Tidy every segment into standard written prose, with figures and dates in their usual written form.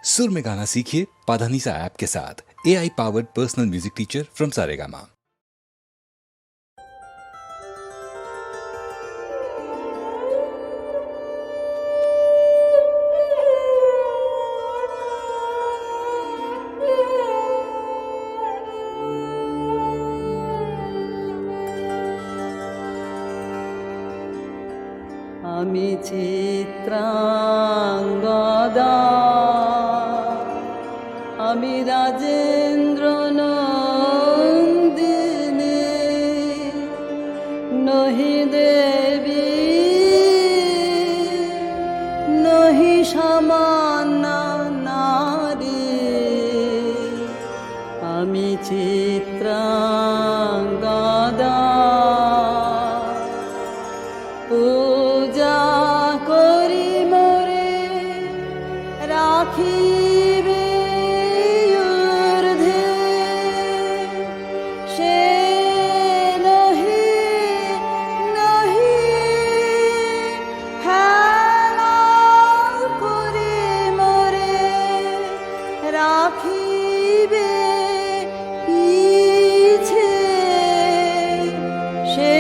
सुर में गाना सीखिए पाधानीसा ऐप के साथ। AI powered personal music teacher from Saregama. আমি চিত্রাঙ্গদা, আমি রাজেন্দ্র নন্দিনী, নহি দেবী নহি সামান্য নারী। আমি চিত্রাঙ্গদা, পূজা করি মোরে রাখিবে ঊর্ধ্বে, সে নহি নহি হেলা করি মোরে রাখিবে পিছে, সে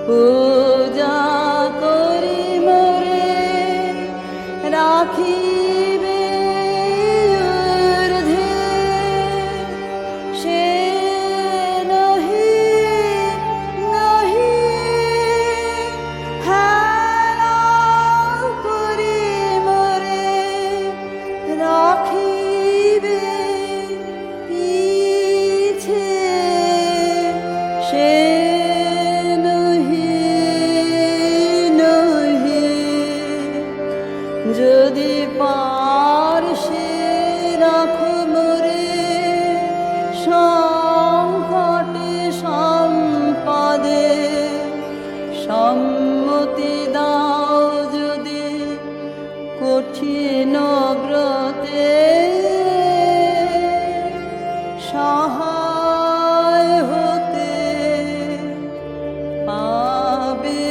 পূজা করি মোরে রাখিবে ঊর্ধ্বে, সে নহি নহি হেলা করি মোরে রাখিবে পিছে, সে যদি পারশে রাখো মোরে সংকটে সম্পদে, সম্মতি দাও যদি কঠিন ব্রতে, সহায় হতে পাবে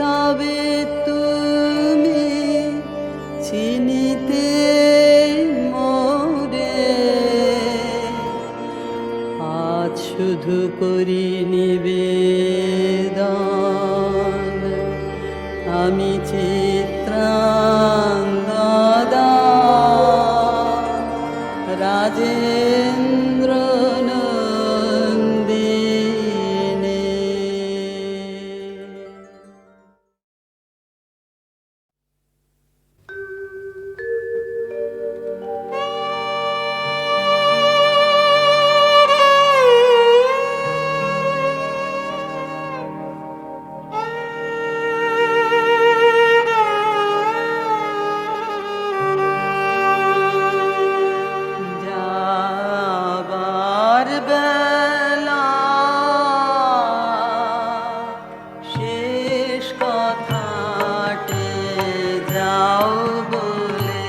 তবে তুমি চিনিতে মোরে। আজ শুধু করি নিবেদন, আমি চিত্রাঙ্গদা, রাজেন্দ্র নন্দিনী। যাবার বেলা শেষ কথাটে যাও বলে,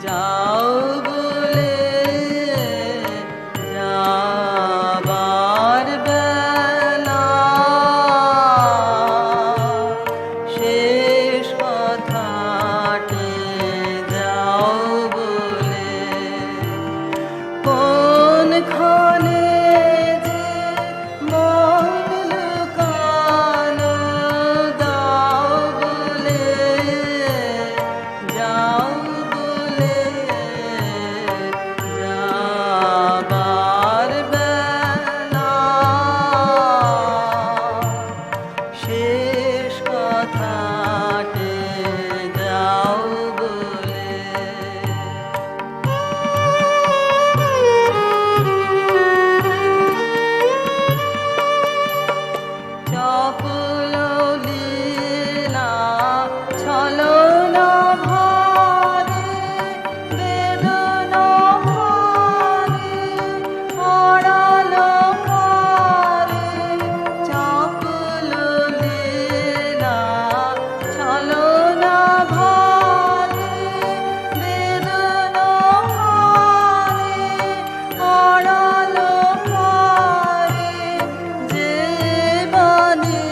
যাও বলে, যাবার বেলা শেষ কথাটে যাও বলে, কোনখানে যে মন লুকানো দাও বলে, যাও বলে, যাবার বেলা শেষ কথাটে যাও বলে। চপল লীলা ছলনা ভরে, বেদনা ভরে, আড়ালো করে। চপল লীলা ছলনা ভরে, বেদনা ভরে, আড়ালো করে। যে বানে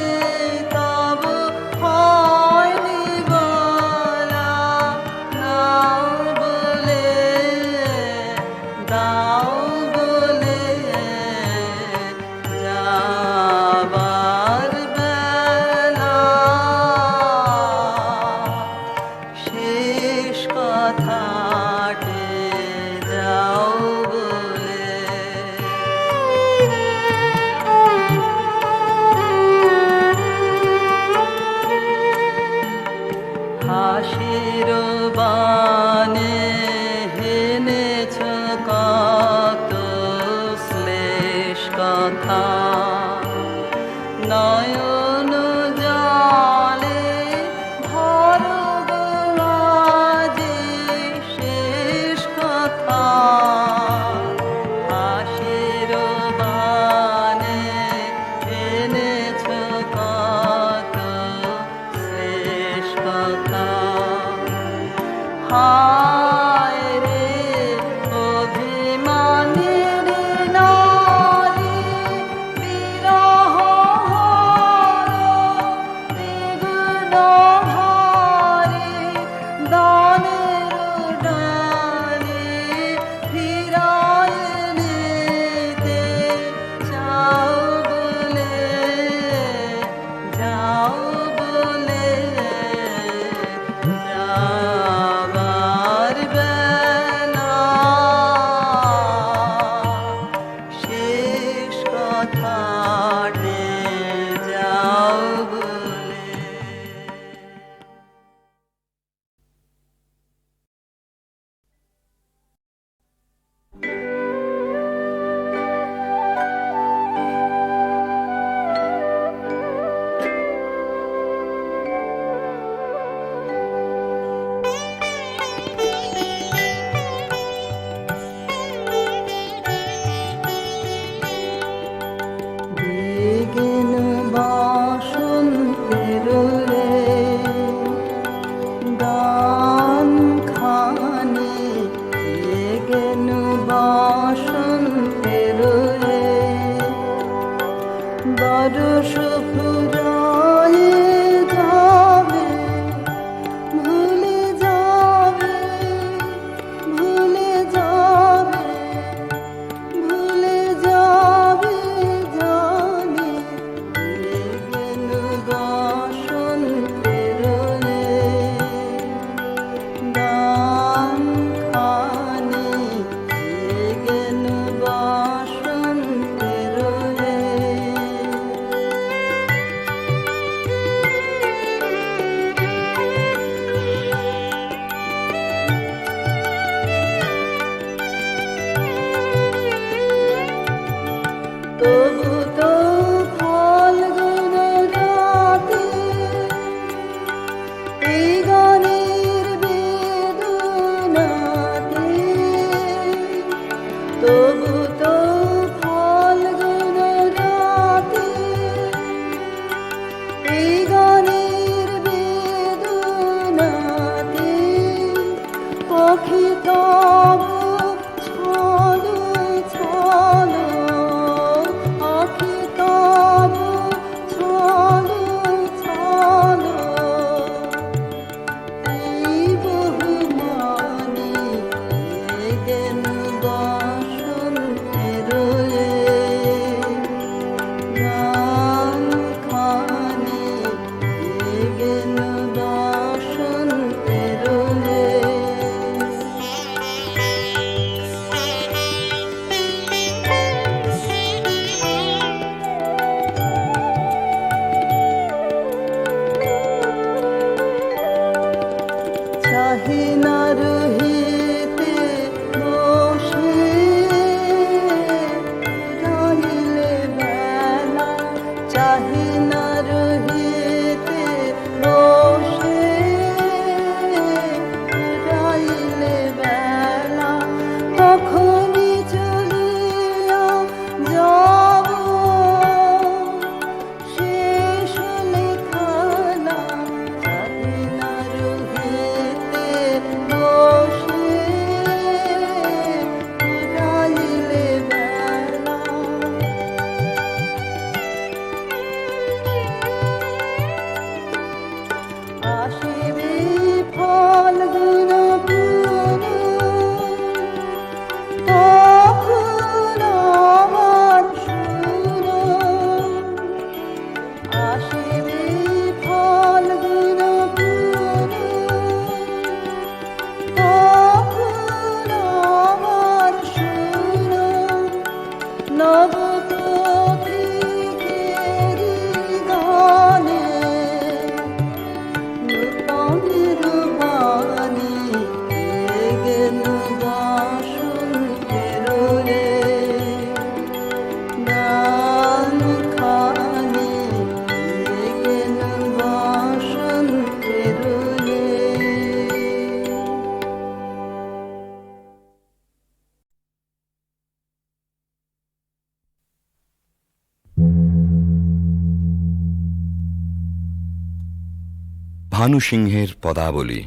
ভানু সিংহের পদাবলী। বিশ্বকবি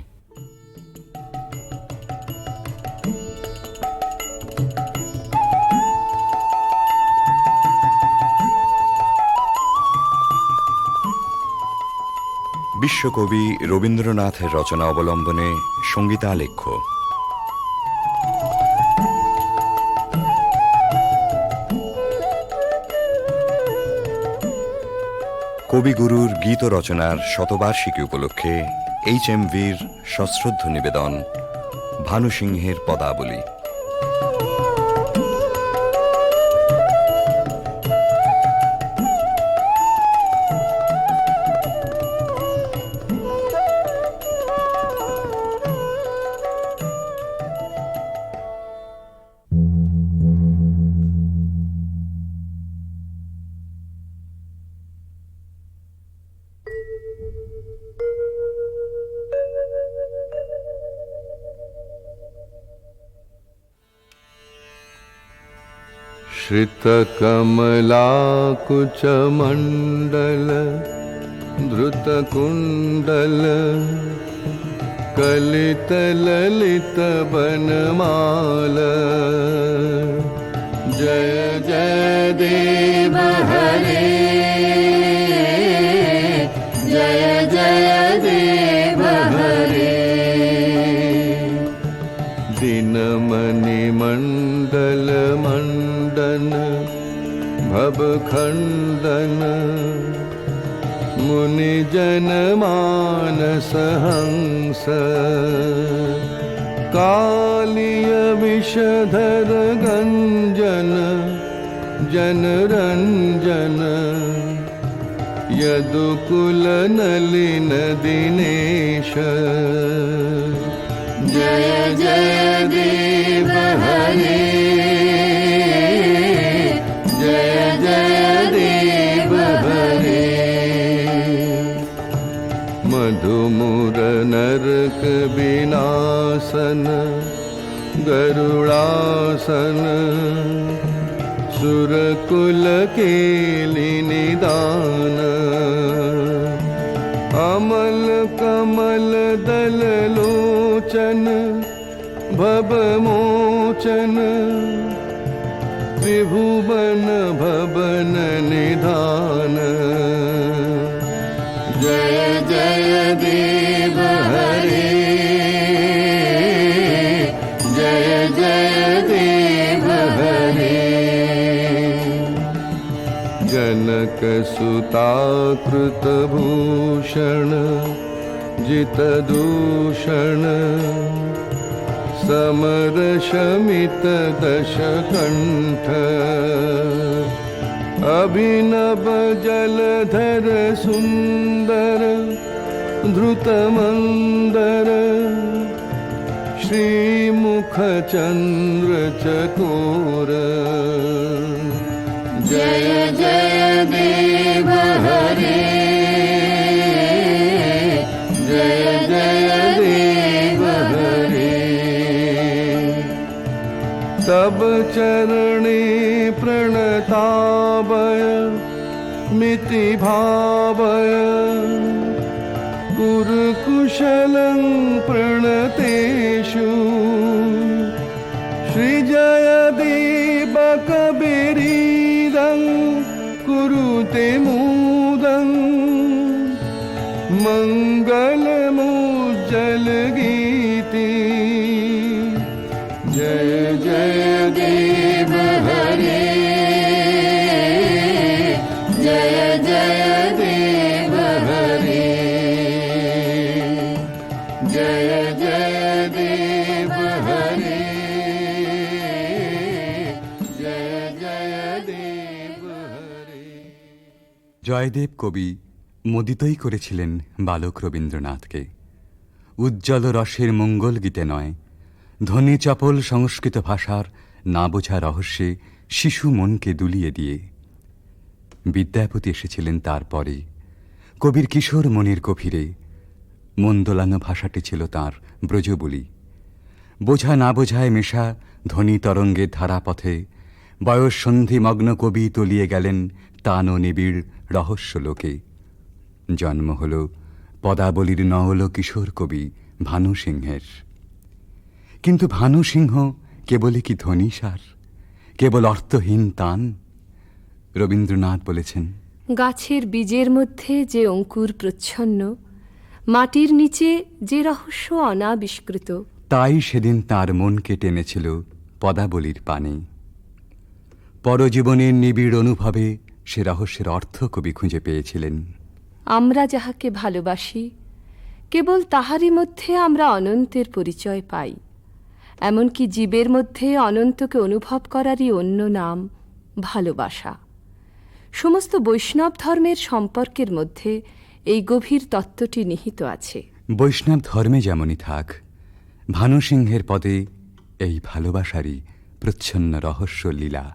রবীন্দ্রনাথের রচনা অবলম্বনে সঙ্গীতালেখ্য। কবিগুরুর গীত রচনার শতবার্ষিকী উপলক্ষে HMVর সশ্রদ্ধ নিবেদন ভানু সিংহের পদাবলী। श्रितकमलाकुचमण्डल धृतकुण्डल कलितललितवनमाल। जय जय देव हरे, जय जय देव हरे। दिनमणिमण्डल मण्डन भवखण्डन मुनिजन मानस हंस। कालिय विषधर गञ्जन जनरञ्जन यदुकुल नलिन दिनेश। जय जय देव हरे, जय जय देव हरे। मधुमुर नरक विनाशन गरुड़ासन सुरकुल केलि निदान। अमल कमल दल लोचन भवमोचन त्रिभुवन भवन निधान। जय जय देव हरे, जय जय देव हरे। जनक सुता कृत भूषण जित दूषण समर शमित दश कंठ। अभिनव जलधर सुंदर धृत मंदर श्रीमुख चंद्र चकोर। जय जय देव हरे, जय जय देव हरे। तब चरणे प्रणतावय मिति भावय कुरुकुशलं प्रणतेषु। श्रीजयदेव कबीरीदं कुरुते मुदं मङ्गलमुज्जल गीति। जय जय देव हरे, जय जय देव हरे। जय जय देव हरे, जय जय देव हरे। জয়দেব কবি মোদিতই করেছিলেন বালক রবীন্দ্রনাথকে। উজ্জ্বল রসের মঙ্গল গীতে নয়, ধ্বনি চপল সংস্কৃত ভাষার না বোঝা রহস্যে শিশু মনকে দুলিয়ে দিয়ে। বিদ্যাপতি এসেছিলেন তারপরে, কবির কিশোর মনের গভীরে। মন দোলানো ভাষাটি ছিল তাঁর ব্রজবুলি। বোঝা না বোঝায় মেশা ধ্বনি তরঙ্গের ধারাপথে বয়স সন্ধিমগ্ন কবি তলিয়ে গেলেন তান ও নিবিড় রহস্য লোকে। জন্ম হল পদাবলীর নওল কিশোর কবি ভানু সিংহের। কিন্তু ভানু সিংহ কেবলই কি ধ্বনিসার, কেবল অর্থহীন তান? রবীন্দ্রনাথ বলেছেন, গাছের বীজের মধ্যে যে অঙ্কুর প্রচ্ছন্ন, মাটির নিচে যে রহস্য অনাবিষ্কৃত, তাই সেদিন তার মনকে টেনেছিল পদাবলীর পানে। পরজীবনের নিবিড় অনুভবে সে রহস্যের অর্থ কবি খুঁজে পেয়েছিলেন। আমরা যাহাকে ভালোবাসি, কেবল তাহারই মধ্যে আমরা অনন্তের পরিচয় পাই। এমনকি জীবের মধ্যে অনন্তকে অনুভব করারই অন্য নাম ভালোবাসা। সমস্ত বৈষ্ণব ধর্মের সম্পর্কের মধ্যে এই গভীর তত্ত্বটি নিহিত আছে। বৈষ্ণব ধর্মে যেমনই থাক, ভানু সিংহের পদে এই ভালোবাসারই প্রচ্ছন্ন রহস্য লীলা।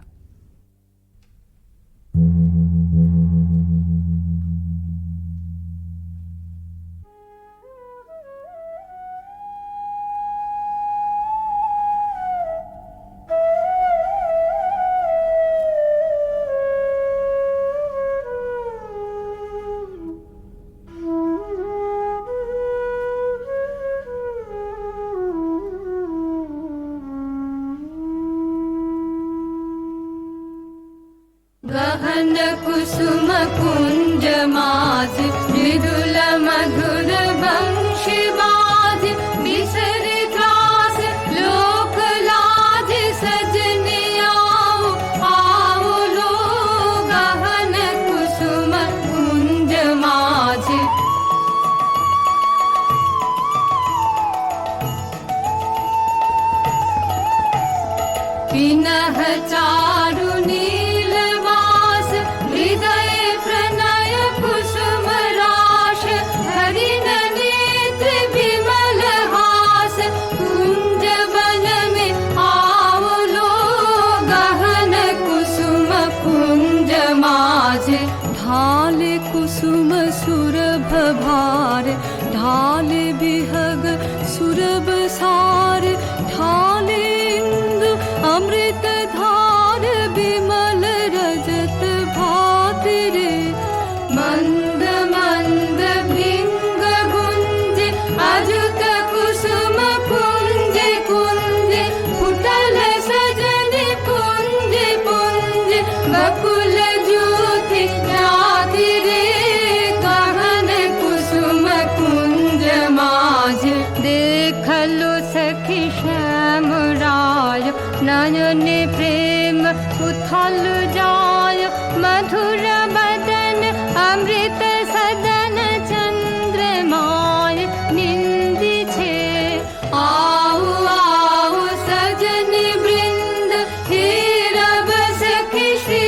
गहन कुसुम कुंज माज मृदुल मधुर वंशी बाज बिसर त्रास लोक लाज सजने आओ आओ लो गहन कुसुम कुंज माज पिनह चारु नीलवास हृदय प्रणय कुसुम राश हरिण नेत्र विमल हास कुंज वन में आओ लो गहन कुसुम कुंज माज ढाल कुसुम सुरभ भार ढाल बिहग सुरभ सार ढाले इंदु अमृत धार विमल रजत भात रे मंद मंद भृंग गुंज अजुत कुसुम कुंज कुंज फुटल सजन पुंज पुंज बकुल ज्योति राति रे गहन कुसुम कुंज माज देखलो सखी श्याम राय नयन प्रेम उथल जाय मधुर बदन अमृत सदन चंद्रमाय निंदी छे आओ आओ सजन वृंद हे रब सखी श्री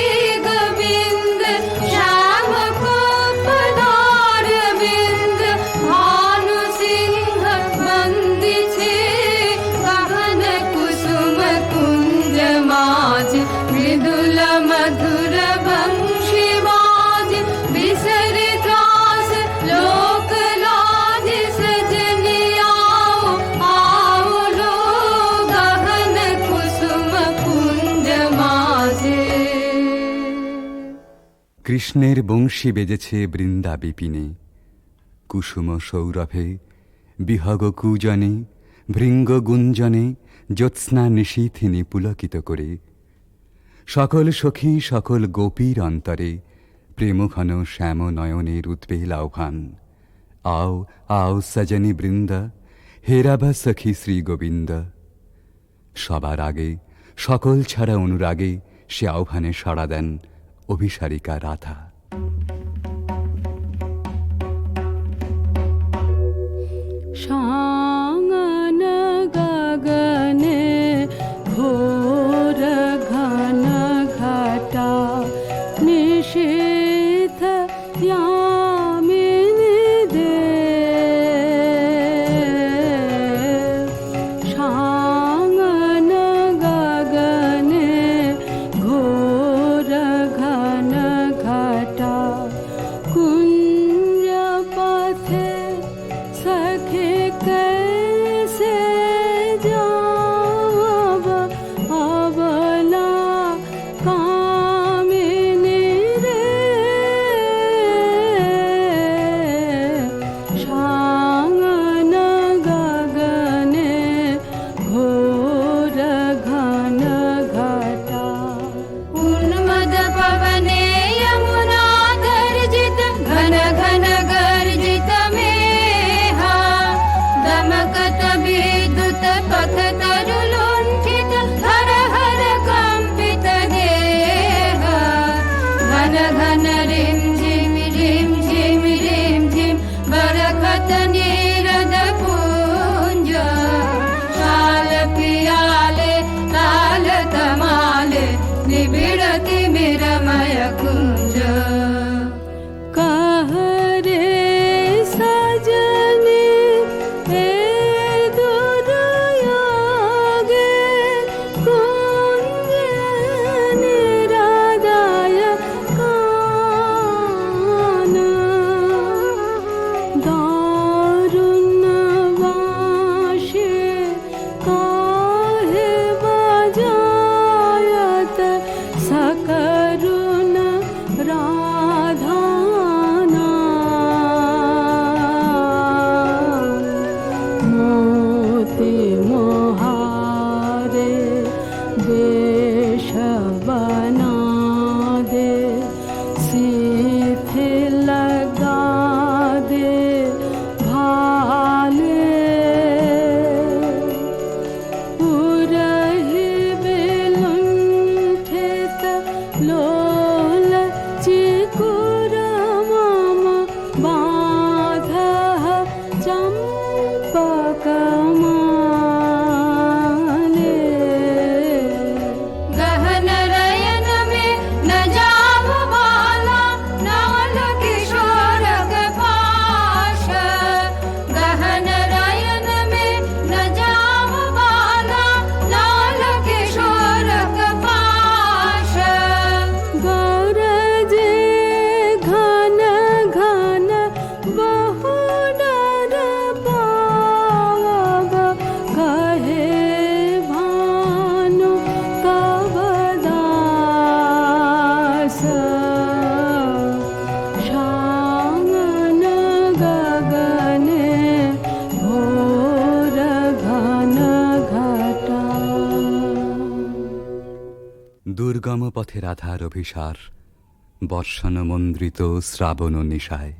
गोविंद श्याम को पधार बिंद भानु सिंह बंदी छे गहन कुसुम कुंज माज मृदुल मधुर वंशी बाज बिसर त्रास लोक लाज सजने आओ आओ लो गहन कुसुम कुंज माजे কৃষ্ণের বংশী বেজেছে বৃন্দা বিপিনে, কুসুম সৌরভে বিহগ কূজনে ভৃঙ্গ গুঞ্জনে জ্যোৎস্না নিশীথিনী পুলকিত করে। সকল সখী সকল গোপীর অন্তরে প্রেমঘন শ্যাম নয়নের উদ্বেল আহ্বান। আও আও সজনী বৃন্দ হেরাবা সখী শ্রী গোবিন্দ। সবার আগে সকল ছাড়া অনুরাগে সে আহ্বানে সাড়া দেন অভিসারিকা রাধা। সাঙ্গন গগনে ঘোর ঘন ঘটা নিশীথ यामिनी दे সাঙ্গন গগনে ঘোর ঘন ঘটা কুঞ্জ পথে सखे রাজপথে রাধার অভিসার, বর্ষণ মন্দ্রিত শ্রাবণ নিশায়।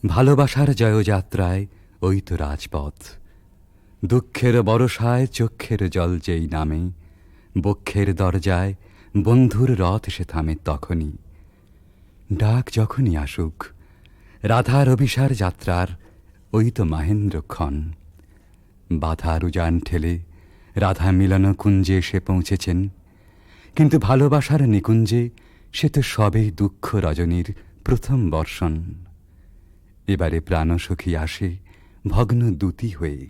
ভালোবাসার জয়যাত্রায় ওই তো রাজপথ, দুঃখের বরষায় চক্ষের জল যেই নামে, বক্ষের দরজায় বন্ধুর রথ সে থামে তখনই। ডাক যখনই আসুক, রাধার অভিসার যাত্রার ওই তো মাহেন্দ্রক্ষণ। বাধার উজান ঠেলে রাধা মিলন কুঞ্জে এসে পৌঁছেছেন, কিন্তু ভালোবাসার নিকুঞ্জে সে তো সবেই দুঃখ রজনীর প্রথম বর্ষণ। এবারে প্রাণসখী আসে ভগ্ন দূতি হয়ে।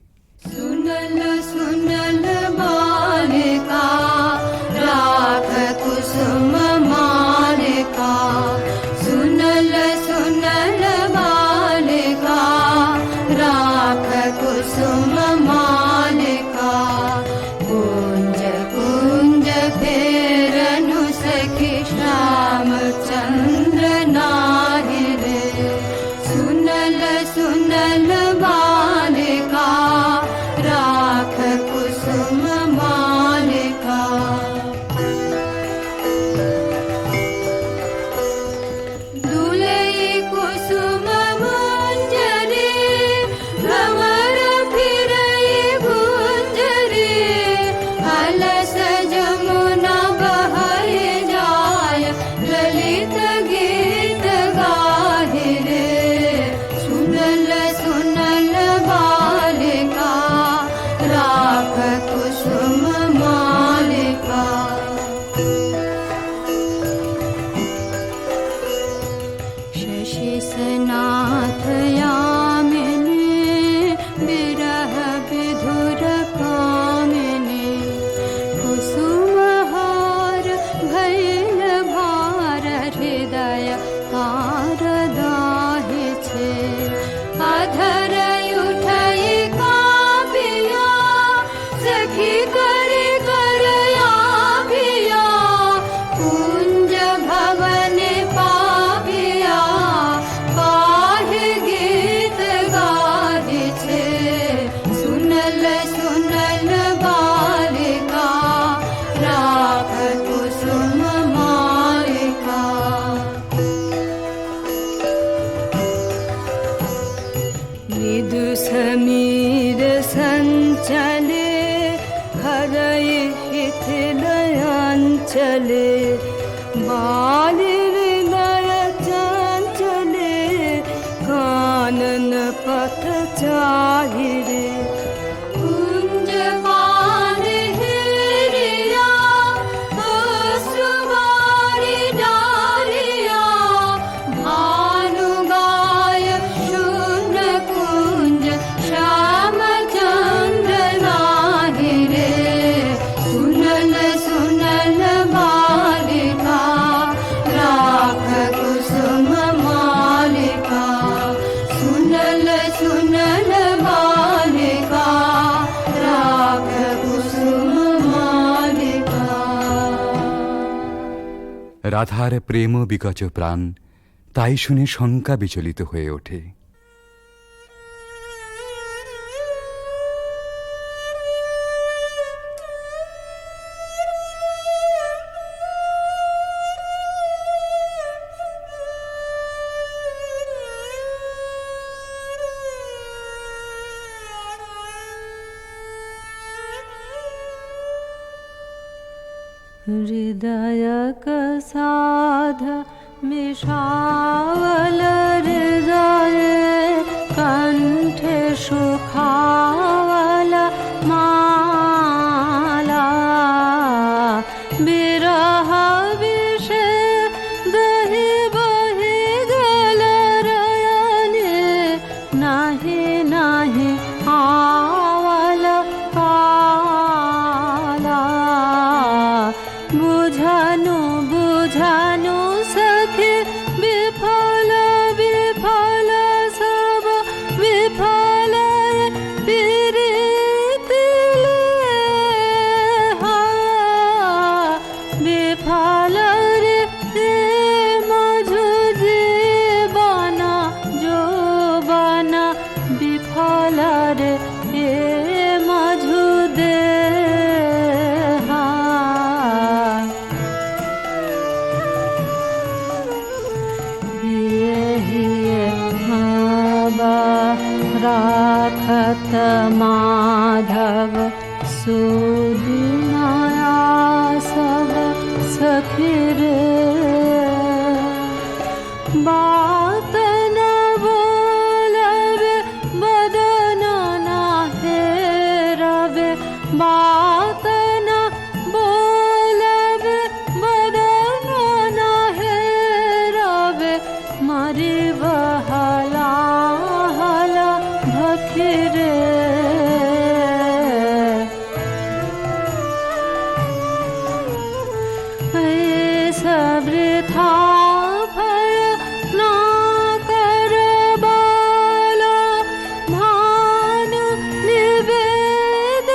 सुनल सुनल बालिका राख कुसुम मालिका, सुनल सुनल बालिका राख कुसुम मालिका। कुंज कुंज फेरनु सखी श्याम चंद्र नाहि रे, सुनल सुनल बालिका राख कुसुम मालिका। दुलई कुसुम मंजरी भंवर फिरई गुंजरी, अलस जमुना बहै जाय ललित गीत गाहि रे, सुनल सुनल बालिका राख कुसुम मालिका। शशि सनाथ यामिनी विरह विधुर कामिनी, कुसुम हार भैल भार हृदय तार दाहि छे। अधर उठई कापिया सखी करे करया पिया, कुंज भवन पापिया काहे गीत गाहि छे। सुनल सुनल बालिका राख कुसुम मालिका। मृदु समीर संचले हरय शिथिलयांचले, बाली हृदय चंचले कानन पथ चाहि रे। कुंज पान हेरिया अश्रुवारी डारिया, भानु गाय शून्य कुंज श्याम चंद्र नाहि रे, सुनल सुनल बालिका राख कुसुम मालिका। सुनल सुनल बालिका राख कुसुम मालिका। রাধার প্রেম বিকচ প্রাণ, তাই শুনে শঙ্কা বিচলিত হয়ে ওঠে। हृदय कसाध मिषावल हृदय कंठे सुखावल माला, विरह विष दहि बहि गल रयने, नाही नाही आवल काला। बुझानु बुझानु सखी विफल विफल सब विफल पीरिति लेहा, विफल रे मझु जीवन जो बना राखत माधव सुदिनाया सब सखी रे बात न बोलबे बदन न हेरबे बात न बोलबे बदन न हेरबे मारी बहला हला भखिरे सबृथा भय ना कर बाला भानु निवेद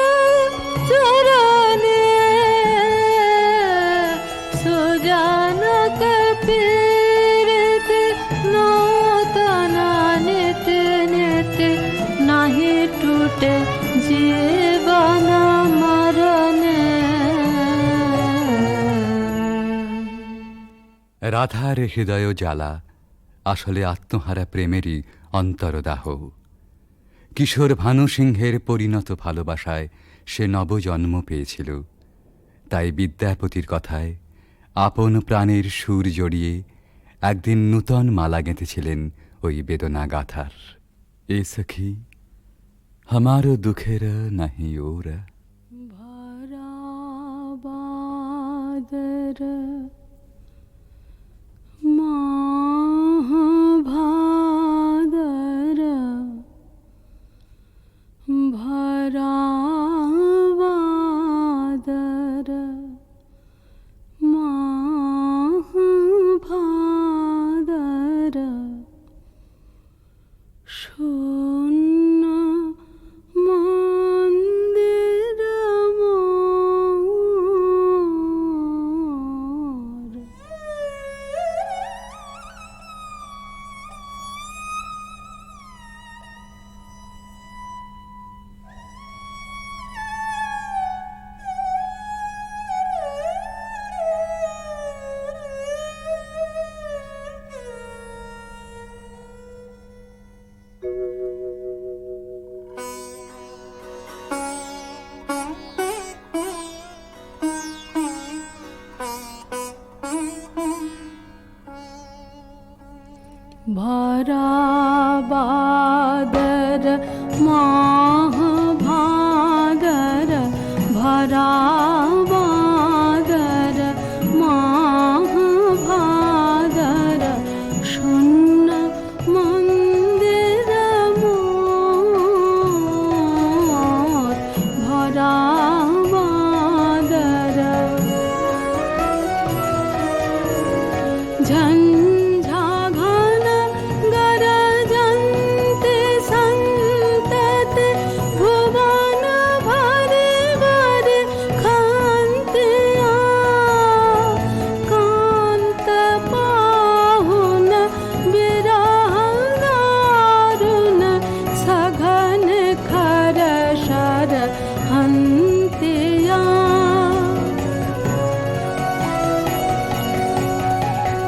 चरणे सुजन कपीरित नूतना नित्य नित्य नहीं टूटे जीवन मरणे রাধার হৃদয় জ্বালা আসলে আত্মহারা প্রেমেরই অন্তরদাহ। কিশোর ভানু সিংহের পরিণত ভালোবাসায় সে নবজন্ম পেয়েছিল। তাই বিদ্যাপতির কথায় আপন প্রাণের সুর জড়িয়ে একদিন নূতন মালা গেঁথেছিলেন ওই বেদনা গাথার। এ সখী हमारो दुखेर नहीं ओर भरा बादर महाभादर भरा बादर महाभादर शून्य मंदिर मोर भरा बादर महाभादर भरा बादर महाभादर शून्य मंदिर मोर भरा बादर झंझा घन गरजन्ते सन्तते भुवन भरे भरे खान्त्या कान्त पाहुन विरह दारुण सघन खर शर हन्त्या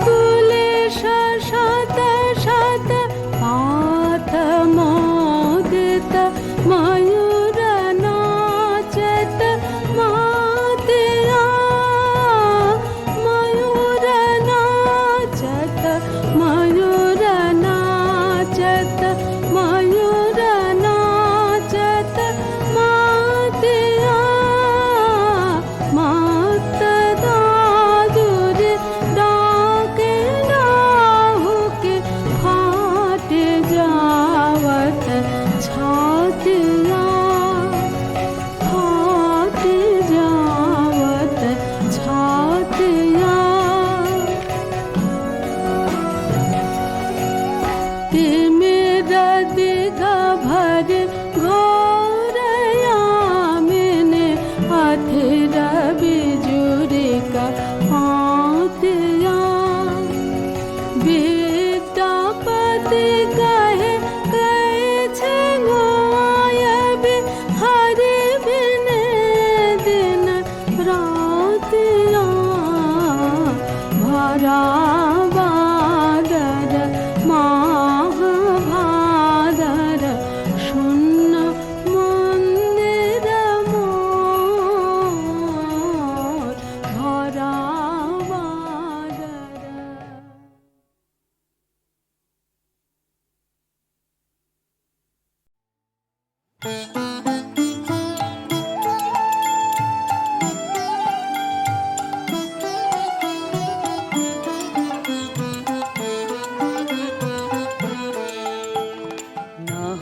कुलेश शत शत पाथ मोदित मयूर नाचत मातया मयूर नाचत मयूर नाचत मयूर नाचत मातया मात दादुर डाके डाहु के फाट जावत छातिया फाट जावत छातिया ते मेरा दिग भर घोरया मैंने अथिर बिजुरी का हाथया विद्यापति कहे कैछे गोयबे हरि बिन दिन रातिया भरा बादर महाभादर शून्य না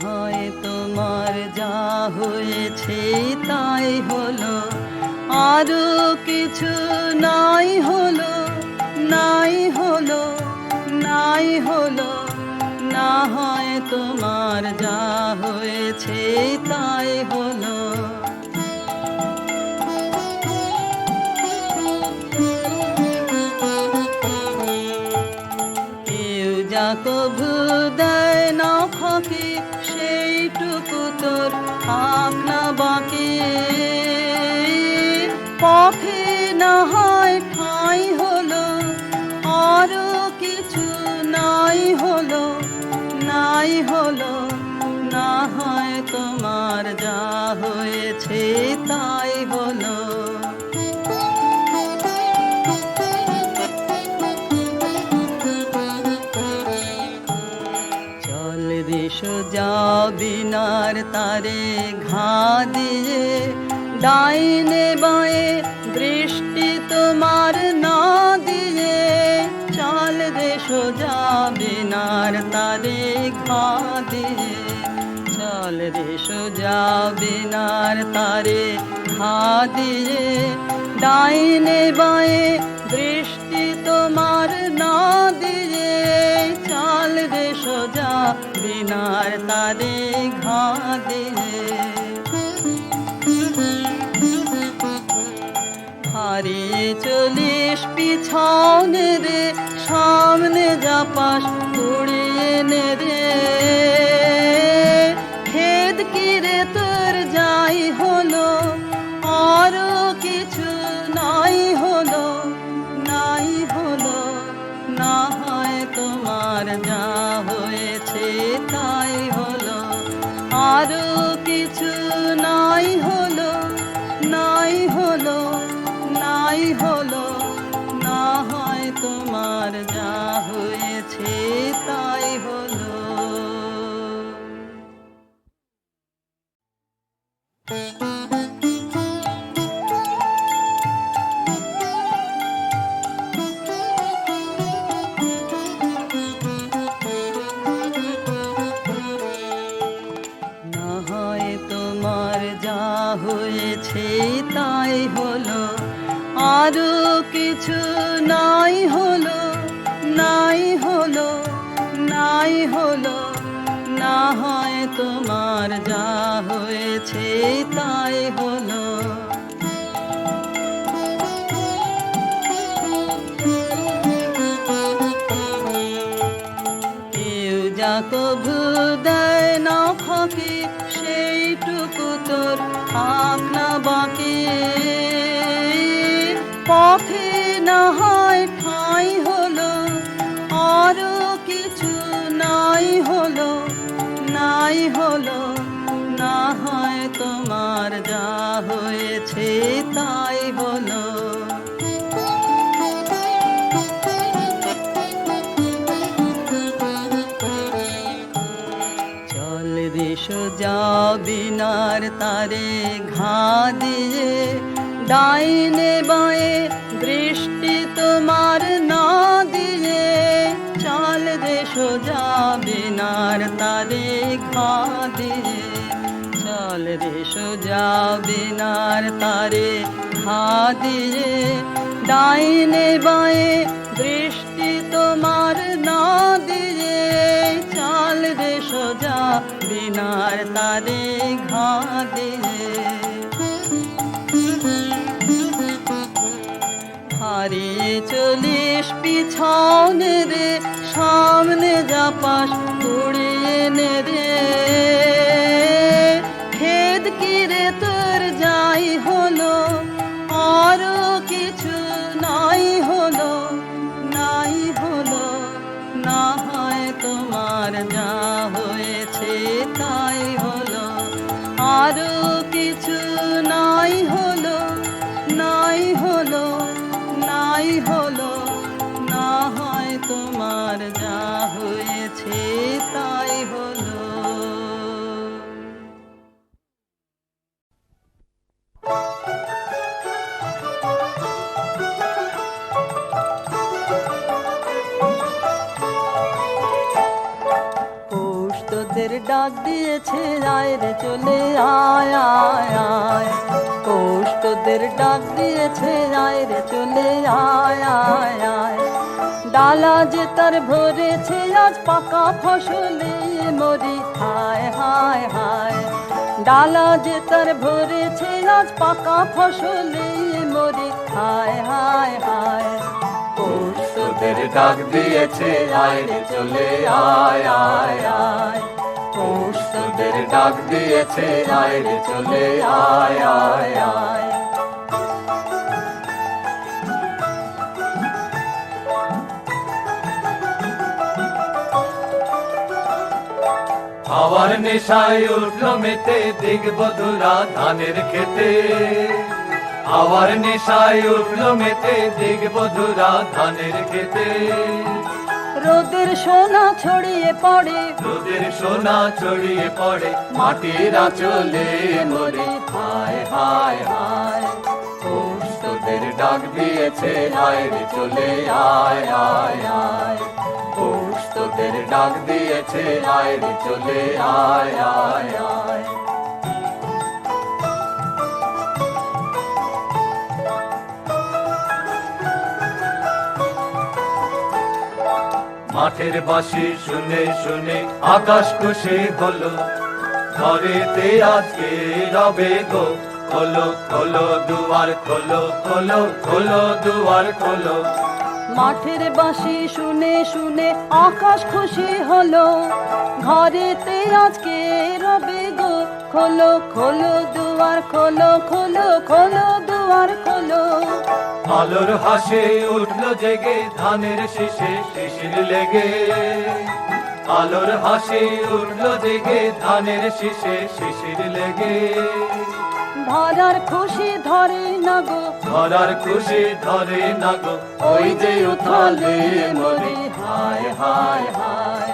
হয় তোমার যা হয়েছে তাই হলো, আরো কিছু নাই হলো, নাই হলো, নাই হলো। না হয় তোমার যা হয়েছে তাই হলো। কেউ যা কভু দেয় না ফাঁকি, সেইটুকু তোর থাক না বাকি। পথে না হয় ঠাঁই হলো, আরো কিছু নাই হলো, নাই হলো। না হয় তোমার যা হয়েছে তাই হলো। চল রে সোজা বিনার তারে ঘা দিয়ে, ডাইনে বাঁয়ে দৃষ্টি তোমার না দিয়ে। চল রে সোজা বিনার তারে ঘা দিয়ে, চল রে সোজা বিনার তারে ঘা দিয়ে। ডাইনে বাঁয়ে দৃষ্টি তোমার না দিয়ে। চল রে সোজা বিনার তারে ঘা দিয়ে। হারিয়ে চলিস পিছনে রে, সামনে যা পাস উড়িয়ে নে রে। খেদ কি রে তোর যাই হলো, আরো কিছু নাই হলো, নাই হলো। না হয় তোমার যা হয়েছে তাই হলো, আরো কিছু নাই হলো, নাই হলো, নাই হলো। না হয় তোমার যা হয়েছে তাই হলো। না হয় তোমার যা হয়েছে তাই হলো, আরো কিছু নাই হলো, নাই হলো, নাই হলো। না হয় তোমার যা হয়েছে তাই হলো। কেউ যা কভু দেয় না ফাঁকি, সেইটুকু তোর থাক না বাকি। পথে না হয় ঠাঁই হলো, আরো কিছু নাই হলো, নাই হলো। না হয় তোমার যা হয়েছে তাই হলো। চল রে সোজা বিনার তারে ঘা দিয়ে। ডাইনে বাঁয়ে দৃষ্টি তোমার না দিয়ে। চল রে সোজা বিনার তারে ঘা দিয়ে। চল রে সোজা বিনার তারে ঘা দিয়ে। ডাইনে বাঁয়ে দৃষ্টি তোমার না দিয়ে। চল রে সোজা বিনার তারে ঘা দিয়ে। হারিয়ে চলিস পিছনে রে, সামনে যা পাস উড়িয়ে নে রে। খেদ কি রে তোর যাই হলো, আরো কিছু নাই হলো, নাই হলো। না হয় তোমার যা হয়েছে তাই হলো, আরো কিছু নাই হলো, নাই হলো, নাই হলো। না হয় তোমার যা হয়েছে তাই হলো। তোদের ডাক দিয়েছে আয় রে চলে আয় আয় আয় পৌষ তোদের ডাক দিয়েছে আয় রে চলে আয় আয় আয় ডালা যে তার ভরেছে আজ পাকা ফসলে মরি হায় হায় হায় ডালা যে তার ভরেছে আজ পাকা ফসলে মরি হায় হায় হায় পৌষ তোদের ডাক দিয়েছে আয় রে চলে আয় আয় আয় পৌষ তোদের ডাক দিয়েছে আয় রে চলে আয় আয় আয় আবার নেশায় উঠলো মেতে দেখব ধুলা ধানের খেতে আবার নেশায় উঠলো মেতে দেখব ধুলা ধানের খেতে রোদের সোনা ছড়িয়ে পড়ে রোদের সোনা ছড়িয়ে পড়ে মাটির আঁচলে মরে হায় হায় হায় পৌষ তোদের ডাক দিয়েছে আয় রে চলে আয় আয় আয় পৌষ তোদের ডাক দিয়েছে আয় রে চলে আয় আয় আয় মাঠের বাঁশি শুনে শুনে আকাশ খুশি হলো ঘরেতে আজকে রবে গো খোলো খোলো দুয়ার খোলো খোলো খোলো দুয়ার খোলো মাঠের বাঁশি শুনে শুনে আকাশ খুশি হলো ঘরেতে আজকে রবে গো খোলো খোলো দুয়ার খোলো খোলো খোলো দুয়ার খোলো আলোর হাসে উঠলো জেগে ধানের শীষে শিশির লেগে আলোর হাসি উঠলো জেগে ধানের শীষে শিশির লেগে ধরার খুশি ধরে না গো ধরার খুশি ধরে না গো ওই যে উথালে মরি হায় হায় হায়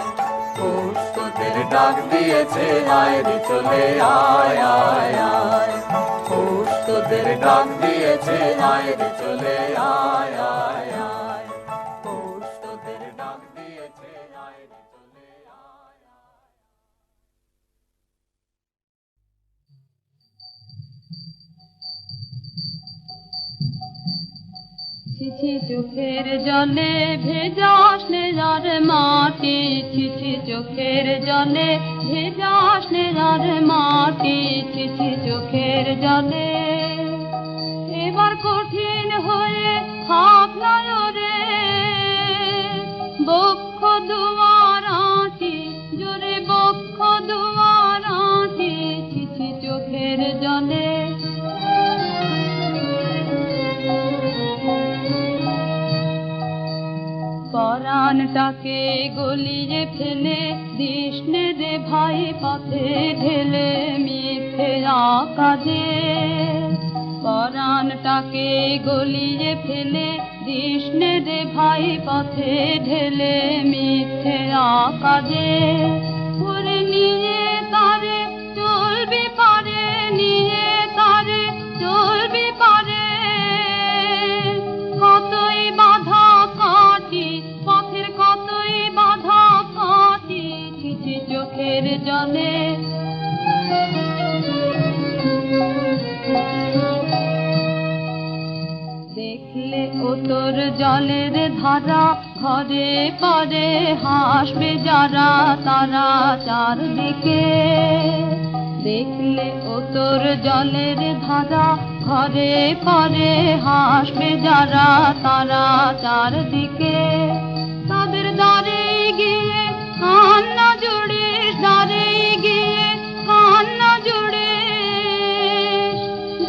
পৌষ তোদের ডাক দিয়েছে আয় রে চলে আয় আয় আয় পৌষ তোদের ডাক দিয়েছে আয় রে চলে আয় আয় আয় পৌষ তোদের ডাক দিয়েছে আয় রে চলে আয় আয় ছিছি চোখের জলে ভেজাস নেজার মাটি ছিছি চোখের জলে ভেজাস নেজার মাটি ছিছি চোখের জলে এবার কঠিন হয়ে হাত নয়রে বক্ষ দুয়ার আঁটি জোরে বক্ষ দুয়ার আঁটি ছিছি চোখের জলে পরাণটাকে গলিয়ে ফেলে দিসনে রে ভাই পথে ঢেলে মিথ্যে কাজে পরাণটাকে গলিয়ে ফেলে দিসনে রে ভাই পথে ঢেলে মিথ্যে কাজে ওরে নিয়ে তারে চলবি পারে নিয়ে তারে চলবি পারে কতই বাধা কাটি পথের কতই বাধা কাটি ছিছি চোখের জলে দেখলে ও তোর জলের ধারা ঘরে পরে হাসবে যারা তারা চারদিকে দেখলে ও তোর জলের ধারা ঘরে পরে হাসবে যারা তারা চারদিকে তাদের দ্বারে গিয়ে কান্না জুড়ে দ্বারে গিয়ে কান্না জুড়ে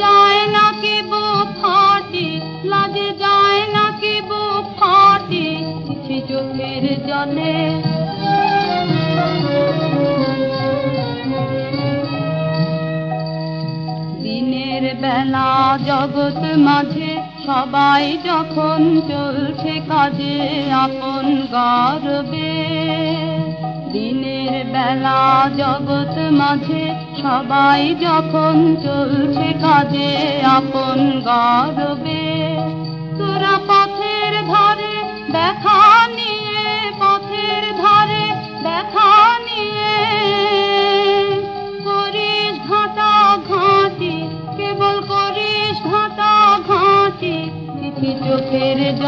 যায় না কি বুক ফাটি লাজে যায় না কি বুক ফাটি ছিছি চোখের জলে দিনের বেলা জগৎ মাঝে সবাই যখন চলছে কাজে আপন গর্বে দিনের বেলা জগৎ মাঝে সবাই যখন চলছে কাজে আপন গর্বে তোরা পথের ধারে দেখা নিয়ে পথের ধারে দেখা নিয়ে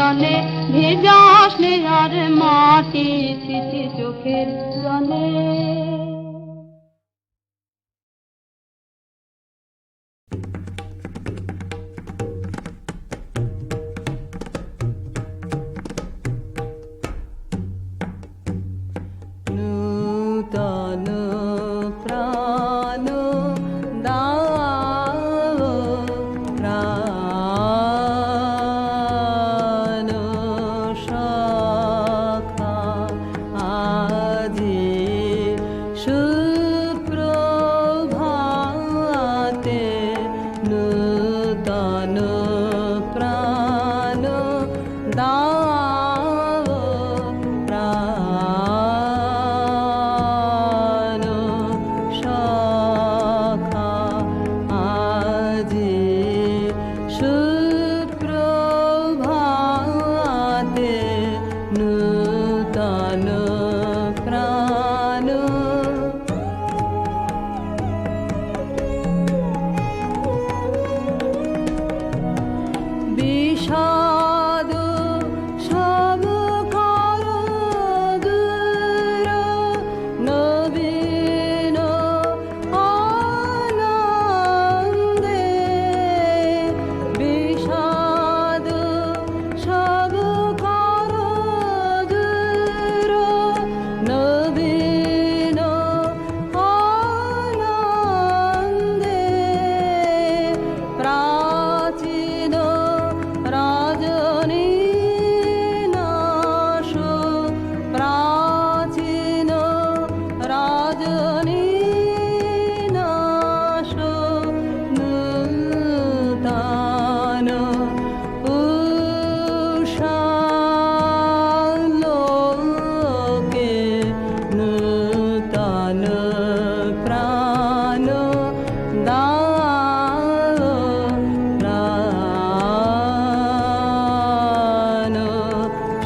জলে ভেজাস নে আর মাটি ছিটি চোখের জলে। নূতন প্রাণ দাও প্রাণ সখা আজি সুপ্রভাতে নূতন প্রাণ দাও প্রাণ সখা আজি সুপ্রভাতে নূতন প্রাণ। বিষাদ সব কর দূর নবীন আনন্দে। বিষাদ সব কর দূর নবীন আনন্দে। প্রাচীন রজনী নাশ প্রাচীন রজনী নাশ নূতন উষালোকে নূতন প্রাণ দাও প্রাণ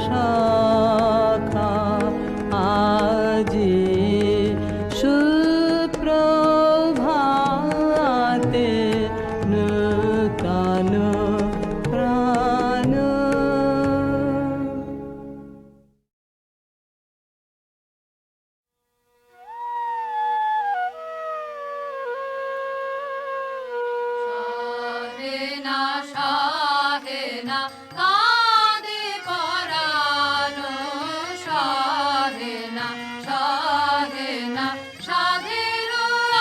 সখা আজি সুপ্রভাতে নূতন প্রাণ। শাহেনা শাহেনা কাঁদে পরানো শাহেনা শাহেনা সাধের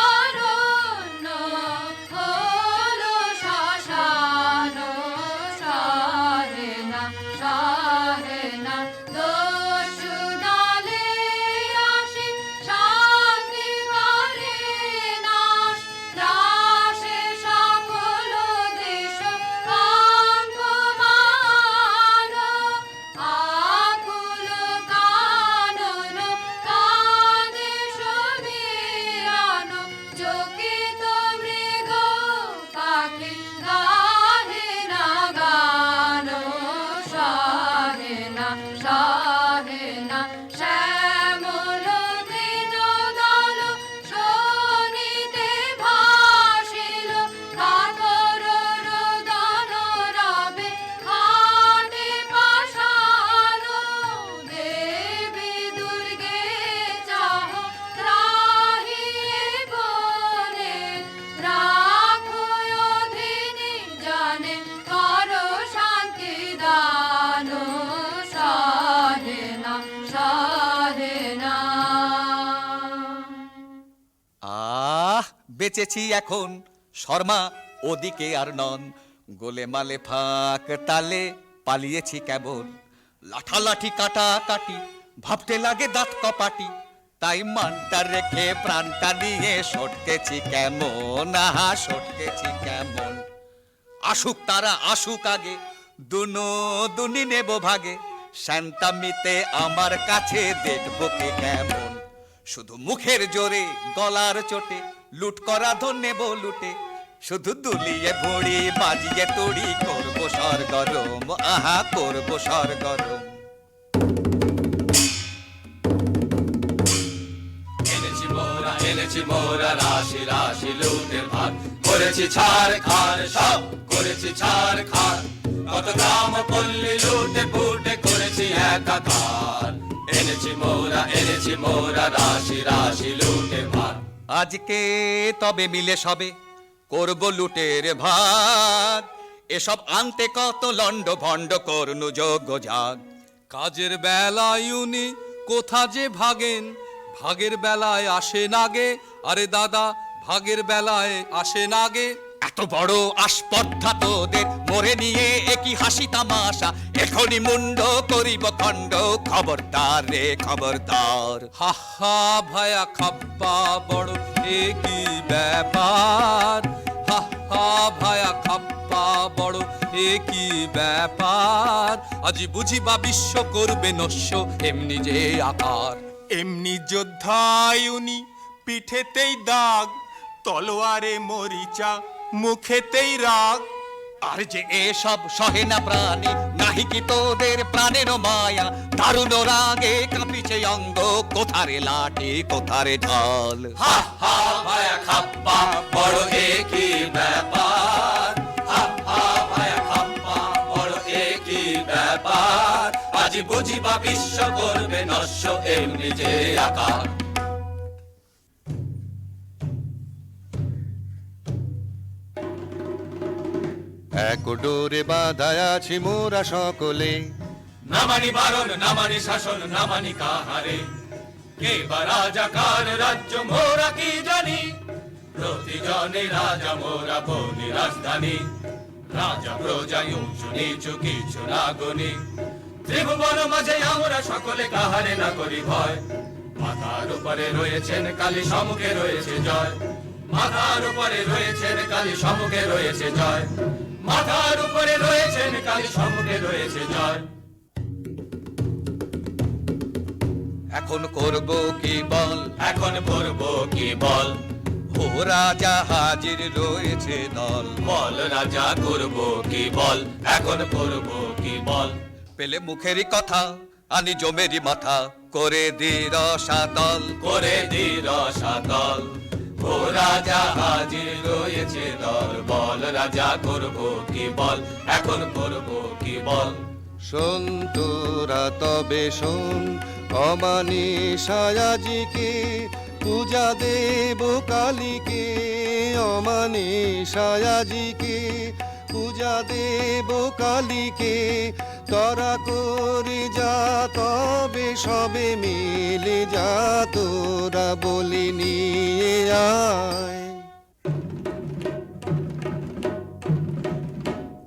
অরণ্য হলো শ্মশানো শাহেনা শাহেনা দস্যু দলে আসে শান্তি করে নাশ ত্রাসে সকল দেশ কম্পমান আকুল কানন কাঁদে সমীরণ চকিত মৃগ পাখি গাহে না গান শাহেনা শাহেনা শ্যামল দিন দল শোনিতে ভাসিল কাতর রোদন রবে হাটে পাষাণ দেবী দুর্গে চাহ ত্রাহিয়ে বলে রাখো অধীনে জানে করো শান্তি দান শাহেনা শাহেনা। বেঁচেছি এখন শর্মা ওদিকে আর নন, গোলে মালে ফাঁক তালে পালিয়েছি কেবল। লাঠালাঠি কাটা কাটি ভাবতে লাগে দাঁত কপাটি, তাই মানটা রেখে প্রাণটা নিয়ে সটকেছি কেমন, আহা সটকেছি কেমন। আসুক তারা আসুক আগে, দুনো দুনি নেব ভাগে, শান্তামিতে আমার কাছে দেখবো কে কেমন। শুধু মুখের জোরে গলার চোটে লুট করা ধন নেব লুটে, শুধু দুলিয়ে ভড়ি বাজিয়ে তুড়ি করবো সরগরম, আহা করবো সরগরম। এনেছি মোরা রাশি রাশি লুটের ভার, করেছি ছাড় খার সব করেছি ছাড় খার। কত গ্রাম পল্লী লুটে পুটে করেছি একাকার, এনেছি মোরা রাশি রাশি লুটে ভার। আজকে তবে মিলে সবে করব লুটের ভাত, এসব আনতে কত লন্ড ভণ্ড করনু যোগ্য যাগ। কাজের বেলায় উনি কোথা যে ভাগেন, ভাগের বেলায় আসে নাগে, আরে দাদা ভাগের বেলায় আসে নাগে। এত বড় আস্পর্ধা তোদের, মরে নিয়ে একই হাসি তামাশা, এখনই মুন্ড করিব খণ্ড, খবরদার রে খবরদার। হা হা ভায়া খাপ্পা বড় কি ব্যাপার, হা হা ভায়া খাপ্পা বড় কি ব্যাপার, আজি বুঝিবা বিশ্ব করবে নস্য এমনি যে আকার। এমনি যোদ্ধায় উনি, পিঠেতেই দাগ, তলোয়ারে মরিচা, মুখেতেই রাগ। আর যে এসব সহে না প্রাণী, নাহি কি তোদের প্রাণের মায়া, দারুণ রাগে কাঁপিছে অঙ্গ, কোথারে লাঠি কোথারে ঢাল। হা হা ভায়া খাপ্পা বড় কি ব্যাপার, হা হা ভায়া খাপ্পা বড় কি ব্যাপার, আজি বুঝিবা বিশ্ব করবে নস্য এমনি যে আকার। এক ডোরে বাঁধায় আছি মোরা সকলে, না মানি বারণ, না মানি শাসন, না মানি কাহারে, কে বা রাজা কার রাজ্য মোরা কি জানি, প্রতিজনে রাজা মোরা বনি রাজধানী, রাজা প্রজা উঁচু নিচু কিছু না গনি, ত্রিভুবন মাঝে আমরা সকলে কাহারে না করি ভয়, মাথার উপরে রয়েছেন কালী সম্মুখে রয়েছে জয়, মাথার উপরে রয়েছেন কালী সম্মুখে রয়েছে জয়, মাথার উপরে রয়েছেন কালী সম্মুখে রয়েছে জয়। এখন করব কি বল, এখন করব কি বল, ও রাজা হাজির রয়েছে দল, বল রাজা করব কি বল, এখন করব কি বল, পেলে মুখেরই কথা আনি জমেরই মাথা, করে দি রসাতল, করে দি রসাতল, ও রাজা হাজির রয়েছে দল, বল রাজা করব কি বল, এখন করব কি বল। শোন তোরা তবে শোন, অমানিসায়াজিকে পূজা দেব কালীকে, অমানিসায়াজিকে পূজা দেব কালীকে, তরা করে যা তবে সবে মিলে যা, তোরা বলি নিয়ে আয়।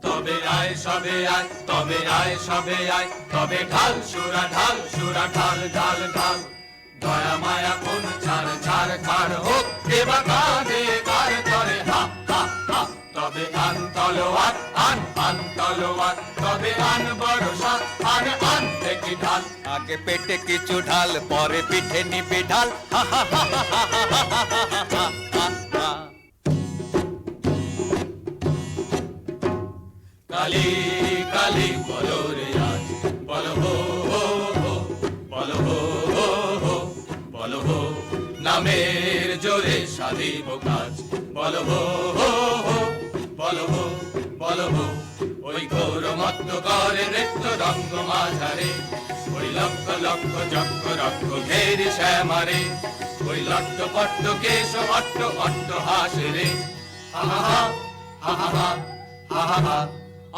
তবে আয় সবে আয়, তবে আয় সবে আয়, তবে ঢাল সুরা ঢাল সুরা ঢাল ঢাল ঢাল, দয়া মায়া কোন ছাড় ছাড় ছাড় হোক, এবার কাঁধে কার তরে হা হা হা, তবে আন তলোয়ার আন তলোয়ার, তবে আন বরসা আন দেখি ঢাল, আগে পেটে কিছু ঢাল পরে পিঠে নিবি ঢাল, হা হা হা হা হা হা হা হা হা। কালী কালী বলো রে আজ, বলো হো হো হো, বলো হো হো হো, বলো হো, নামের জোরে সাধিব কাজ, বলো হো হো হো, বলো হো বলো হো, ওই ঘোর মত্ত করে নৃত্য রঙ্গ মাঝারে, ওই লক্ষ লক্ষ চক্র রক্ষ ঘেরি শ্যামারে, ওই লট্ট পট্ট কেশ অট্ট অট্ট হাসে রে, হা হা হা হা হা হা হা হা।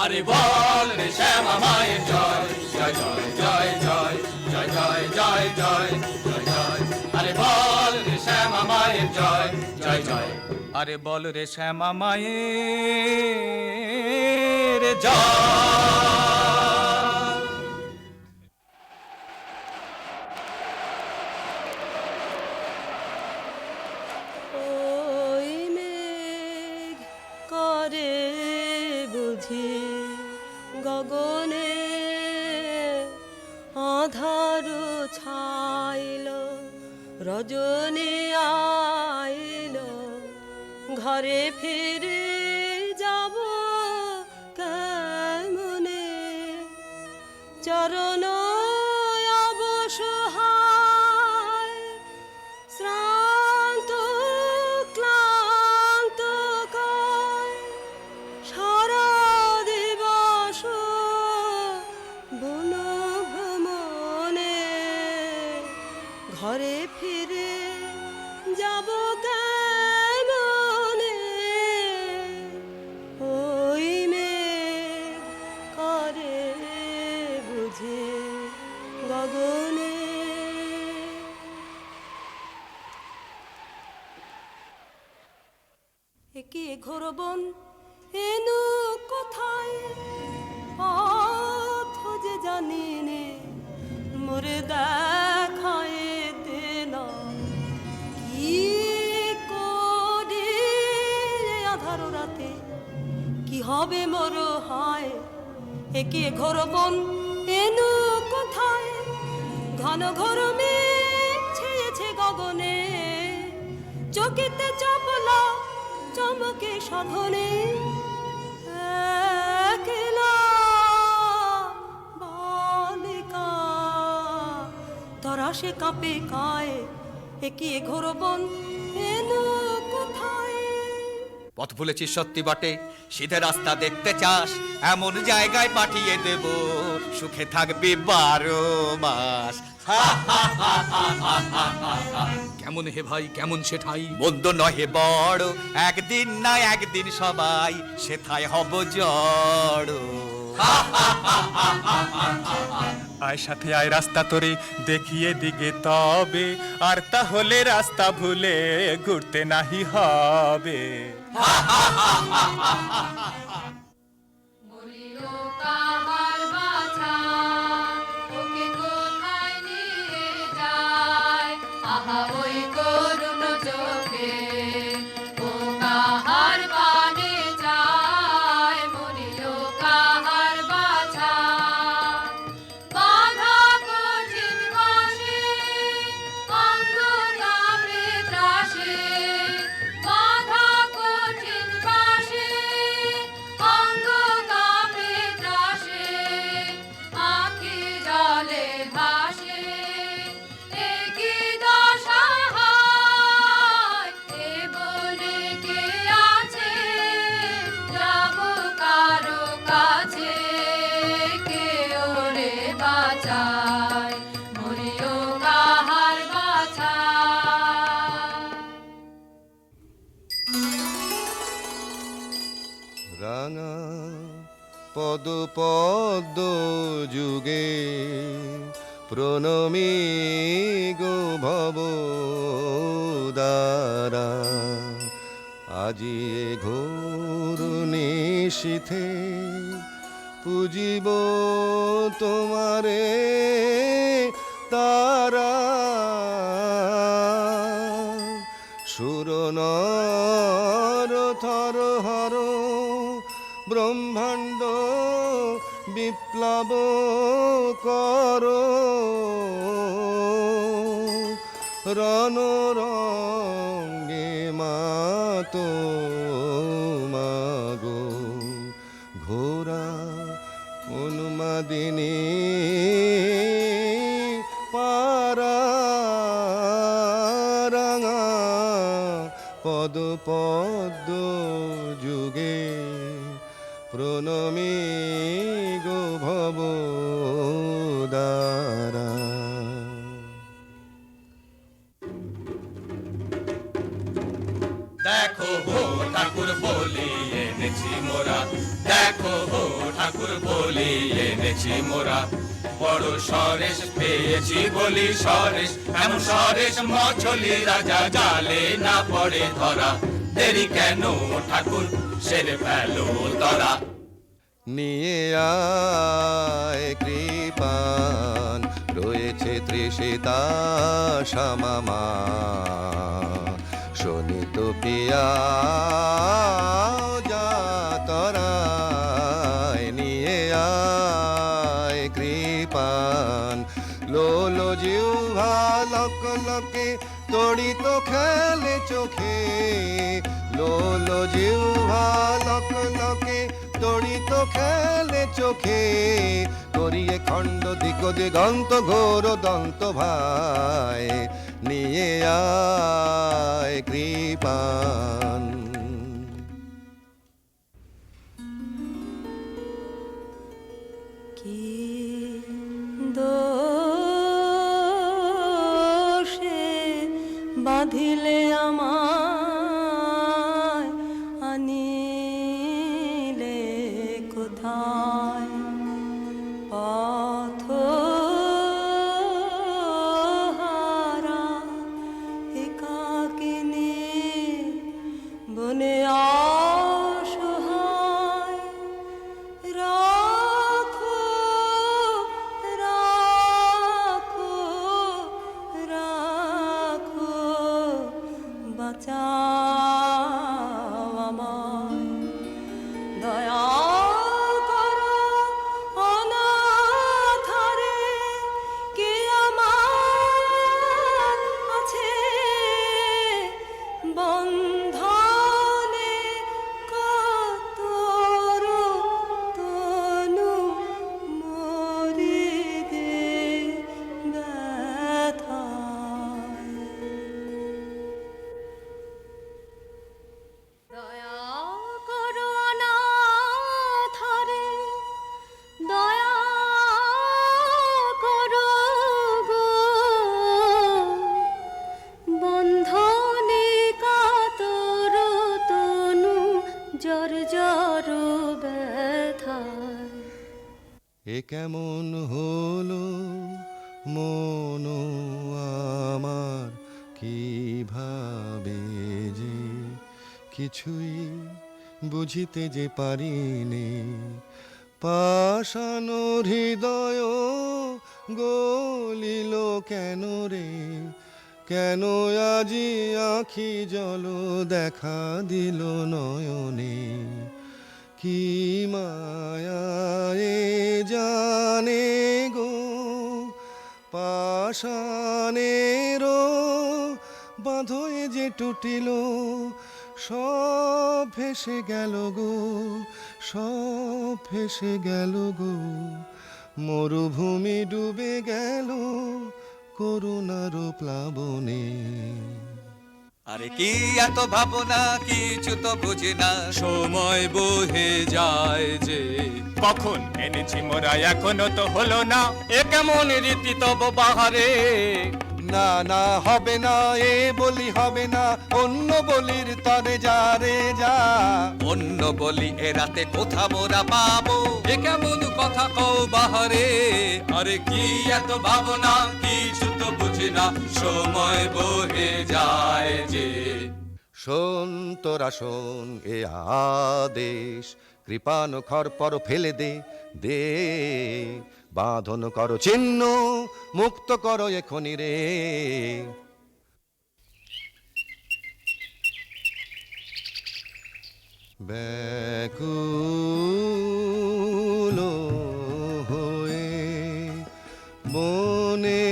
আরে বল রে শ্যামা মায়ের জয়, জয় জয় জয় জয় জয় জয় জয় জয় জয় জয়, আরে বল রে শ্যামা মায়ের জয়, জয় জয়, আরে বল রে শ্যামা মায়ের জয়। ওই মেঘ করে বুঝি গগনে, আধার ছাইল রজনী আইল, ঘরে ফিরে যাব কেমনে, চরণ অবসহায় শ্রান্ত ক্লান্ত কায়, সারা দিবস যাব কেমনে ওই মেঘ করে বুঝে গগনে। একে ঘোর বন এনু কোথায় পথ যে জানি নে মোরে দেখায় দেন কি করে আধার রাতে কি হবে মোর হায়। একে ঘোর বন এনু কোথায় ঘন ঘোর মেঘ ছেয়েছে গগনে চকিতে চপলা চমকে সাধনে একলা বালিকা তরাসে কাঁপে কায় একে ঘোর বন এনু কোথায়। পথ ভুলেছিস সত্যি বটে, সিধে রাস্তা দেখতে চাস, এমন জায়গায় পাঠিয়ে দেব সুখে থাকবি 12 মাস। কেমন হে ভাই কেমন সে ঠাই, মন্দ নহে বড়, একদিন না একদিন সবাই সেথায় হব জড়। আয় সাথে আয় রাস্তা তোরে দেখিয়ে দিগে তবে, আর তাহলে রাস্তা ভুলে ঘুরতে নাহি হবে। মরিও কাহার বাছা ওকে কোথায় নিয়ে যায় আহা ওই করুণ চোখে ও কাহার বানে যায়। মরিও কাহার বাছা বাধা কঠিন বাসে অন্ধ কামড়ে ত্রাসে বাধা কঠিন বাসে অন্ধ কামড়ে ত্রাসে আঁখি জলে ভাসে একই দশা হয় এ বলে কে আছে যাব কারো কাছে কে ওরে বাঁচায় মরিও কাহার বাছা। রাঙা পদ পদ্ম যুগে প্রণমী গো ভব দ্বারা আজি এ ঘোর নিশীথে পুজিব তোমারে তারা। সুর নর থর হর ব্রহ্মাণ্ড বিপ্লব কর রণরঙ্গে মাতো মাগো ঘোরা উন্মাদিনী পারা রাঙা পদ পদ্ম যুগে প্রণমী গো ভব দ্বারা। দেখো হো ঠাকুর বলি এনেছি মোরা, দেখো হো ঠাকুর বলি এনেছি মোরা। বড় সরেশ পেয়েছি বলি সরেশ, এমন সরেশ মছলি রাজা জালে না পড়ে ধরা। দেরি কেন ঠাকুর সেরে ফেলো তরা। নিয়ে আয় কৃপান রয়েছে তৃষিতা শ্যামামা শোনিত পিয়া যাতরায়। নিয়ে আয় কৃপান লোল জিহ্বা লক লকে তড়িত খেলে চোখে লোল জিহ্বা লক লকে তড়িত খেলে চোখে করিয়ে খণ্ড দিক দিগন্ত ঘোর দন্ত ভাই। নিয়ে আয় কৃপান। কি দোষে বাঁধিলে আমায় আনিলে কোথায় পথহারা একাকিনী বনে অসহায় রাখো রাখো রাখো বাঁচাও আমায় দয়া করো অনাথারে কে আমার আছে বন্ধনে কাতর তনু মরিদে ব্যথায় দয়া করো অনাথারে দয়া করো গো বন্ধনে কাতর তনু জর জর ব্যথায় এ কেমন হলো মন আমার কিভাবে যে কিছুই বুঝিতে যে পারিনি পাষাণ হৃদয় গলিল কেন রে কেন আজি আখি জল দেখা দিল নয়নে কি মায়ায়ে জানে গো পাষাণের বাঁধয়ে যে টুটিল সব ভেসে গেল গো সব ভেসে গেল গো মরুভূমি ডুবে গেল করুণার প্লাবনে আরে কি এত ভাবনা কিছু তো বুঝি না সময় বহে যায় যে কখন এনেছি মোরা এখনো তো হলো না এ কেমন রীতি তব বাহারে না না হবে না এ বলি হবে না অন্য বলির তরে যা রে যা অন্য বলি এ রাতে কোথা মোরা পাবো এ কেমন কথা কও বাহারে আরে কি এত ভাবনা কিছু তো বুঝি না সময় বহে যায় যে শোন তোরা শোন এ আদেশ কৃপান খর পর ফেলে দে দে বাঁধন করো চিহ্ন মুক্ত করো এখনি রে ব্যাকুল হয়ে বনে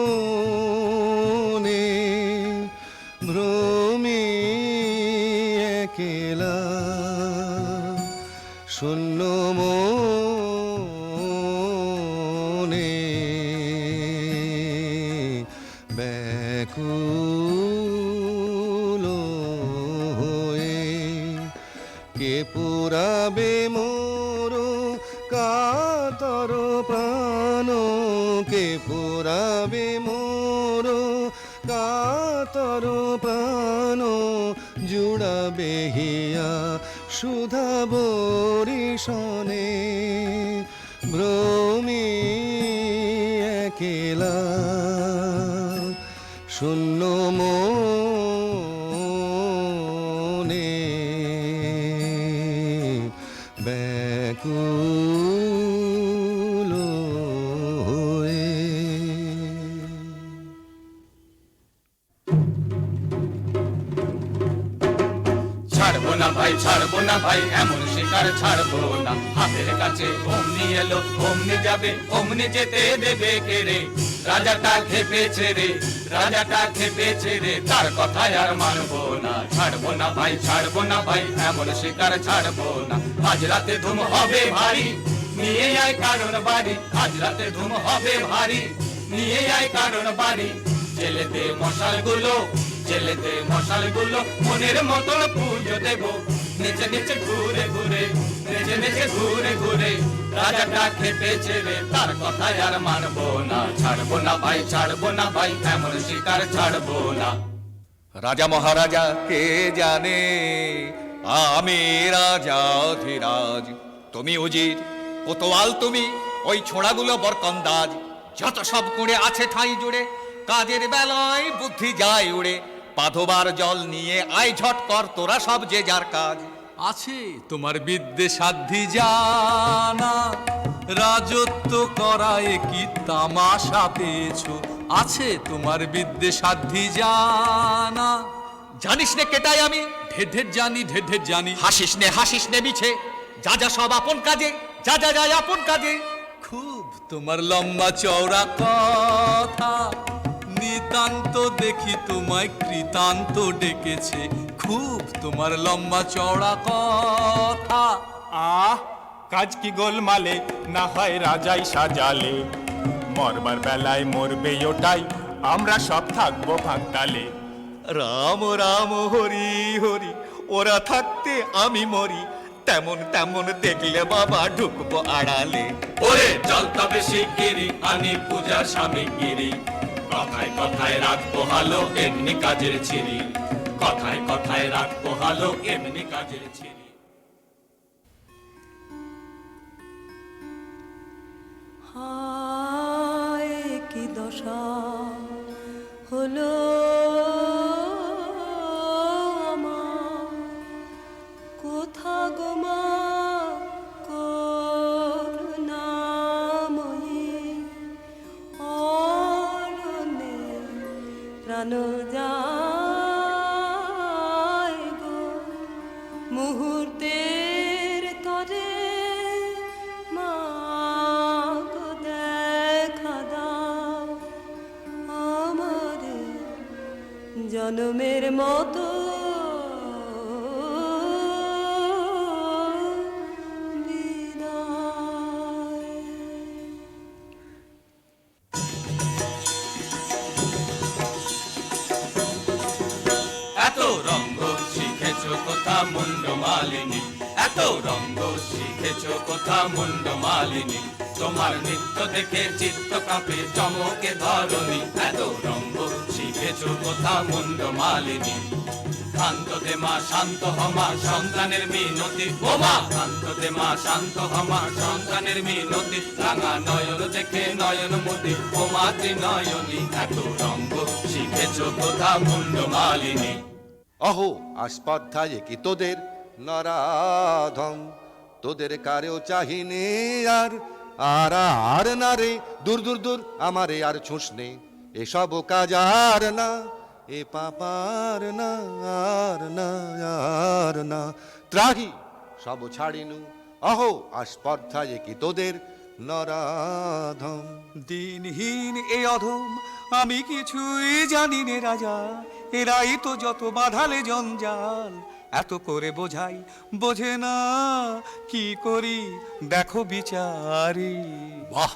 বনে ভ্রমি একেলা শূন্য মনে ব্যাকুল হয়ে কে পুরাবে মোর কাতর প্রাণ কে পুরাবে মোর কাতর প্রাণ জুড়াবে হিয়া সুধা বরিশনে ভ্রমি একেলা শূন্য মনে ব্যাকুল হয়ে ছাড়বো না ভাই ছাড়বো না ভাই এমন শিকার ছাড়বো না হাতের কাছে অমনি এলো অমনি যাবে অমনি যেতে দেবে কে রে রাজাটা খেপেছে রে রাজাটা খেপেছে রে তার কথায় আর মানবো না ছাড়বো না ভাই ছাড়বো না ভাই এমন শিকার ছাড়বো না আজ রাতে ধুম হবে ভারী নিয়ে আয় কারণ বাড়ি আজ রাতে ধুম হবে ভারী নিয়ে আয় কারণ বাড়ি জেলে দে মশাল গুলো জেলেতে মশালগুলো মনের মতন পুজো দেব, নেচে নেচে ঘুরে ঘুরে, নেচে নেচে ঘুরে ঘুরে, রাজাটা খেপেছে রে, তার কথায় আর মানবো না, ছাড়বো না ভাই, ছাড়বো না ভাই, এমন শিকার ছাড়বো না। রাজা মহারাজা কে জানে, আমি রাজা ধীরাজ, তুমি উজির কোতোয়াল, তুমি ওই ছোড়াগুলো বরকন্দাজ, যত সব কুড়ে আছে ঠাঁই জুড়ে, কাজের বেলায় বুদ্ধি যায় উড়ে, পাধোবার জল নিয়ে আয় ঝট কর তোরা সব যে যার কাজ। আছে তোমার বিদ্যে সাধ্যি জানা, রাজত্ব করায় কি তামাশা পেয়েছো, আছে তোমার বিদ্যে সাধ্যি জানা। জানিস নে কেটাই আমি, ঢের ঢের জানি, ঢের ঢের জানি। হাসিস নে মিছে, যা যা সব আপন কাজে, যা যা যায় আপন কাজে। খুব তোমার লম্বা চওড়া কথা, নিতান্ত দেখি তোমায় কৃতান্ত ডেকেছে, খুব তোমার লম্বা চওড়া কথা। আহ, কাজ কি গোলমালে, না হয় রাজাই সাজালে, মরবার বেলায় মরবে ওটাই, আমরা সব থাকবো ভাগতালে। রাম রাম হরি হরি, ওরা থাকতে আমি মরি, তেমন তেমন দেখলে বাবা ঢুকবো আড়ালে। ওরে চল তবে শিগগিরি, আনি পূজার সামগ্রী, কথায় কথায় রাখবো হালো এমনি কাজের ছিরি, কথায় কথায় রাখবো হালো এমনি কাজের ছিরি। হায় কি দশা হলো আমার, কোথা গো মা করুণাময়ী, অরণ্যে প্রাণ যায় গো, মুহূর্তের তরে মা গো দেখা দাও, আমারে জনমের মতো এত রঙ্গ শিখেছো কোথা মুন্ড মালিনী, এত রঙ্গ শিখেছো কোথা মুন্ড মালিনী, তোমার নৃত্য দেখে চিত্ত কাঁপে চমকে ধরণী, এত রঙ্গ শিখেছো কোথা মুন্ড মালিনী। শান্ত দে মা, শান্ত হমা, সন্তানের মিনতি, ও মা শান্ত দে মা, শান্ত হমা, সন্তানের মিনতি, রাঙা নয়ন দেখে নয়ন মতি, ও মা ত্রিনয়নী, এত রঙ্গ শিখেছো কোথা মুন্ড মালিনী। অহো আস্পর্ধায় কি তোদের নরাধম, তোদের কারেও চাহিনে আর, আর আর না রে, দূর দূর দূর আমারে আর ছুঁসনে, এসব কাজ আর না, এ পাপার না, আর না, আর না, ত্রাহি সব ছাড়িনু, অহো আস্পর্ধায় কি তোদের নরাধম। দিনহীন এ অধম, আমি কিছুই জানি নে রাজা, এরাই তো যত বাঁধালে জঞ্জাল, এত করে বোঝাই বোঝে না, কি করি দেখো বিচারি। বাহ,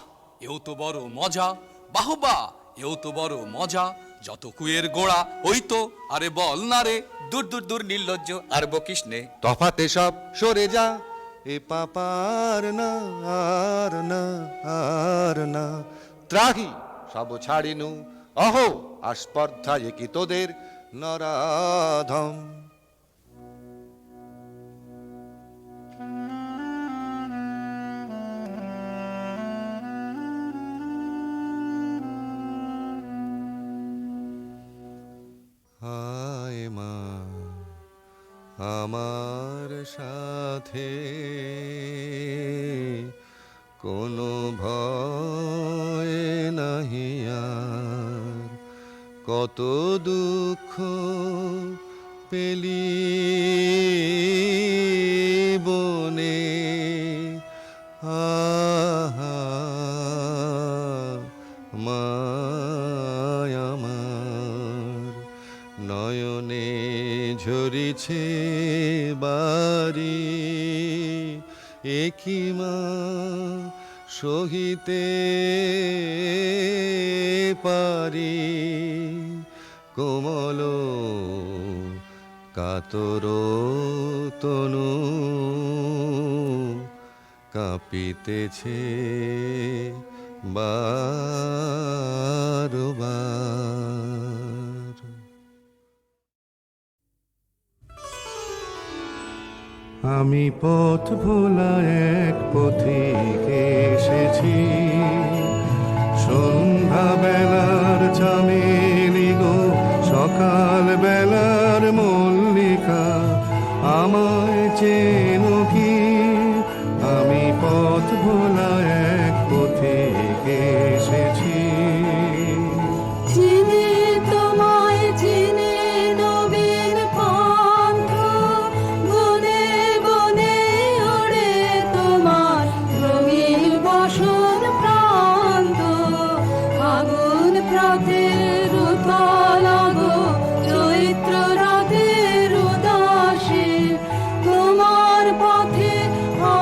এও তো বড় মজা, বাহবা, এও তো বড় মজা, যত কুয়ের গোড়া ওই তো, আরে বল না রে। দূর দূর দূর নির্লজ্জ আর বকিস নে, তফাতে সব সরে যা, এ পাপার না, আর না, আর না, ত্রাহি সব ছাড়িনু, অহো আস্পর্ধায় কি তোদের নরাধম। হায় মা আমার সাথে কোনো ভয় নাহি আর, কত দুঃখ পেলি বনে, আহা মায় আমার, নয়নে ঝরিছে বাড়ি, একই মা সহিতে পারি, কোমল কাতর তনু কাঁপিতেছে বারবার। আমি পথ ভোলা এক পথিক এসেছি, সন্ধ্যা বেলার চামেলি গো, সকাল বেলার মল্লিকা, আমায় চেনো কি? আমি পথ ভোলা এক পথিক এসেছি। চিনি তোমায় চিনি নবীন পন্থ, বনে বনে ওড়ে তোমার রঙিন বসন প্রান্ত, আগুন প্রাতের উতলাগো চৈত্র রাতের উদাসী, তোমার পথে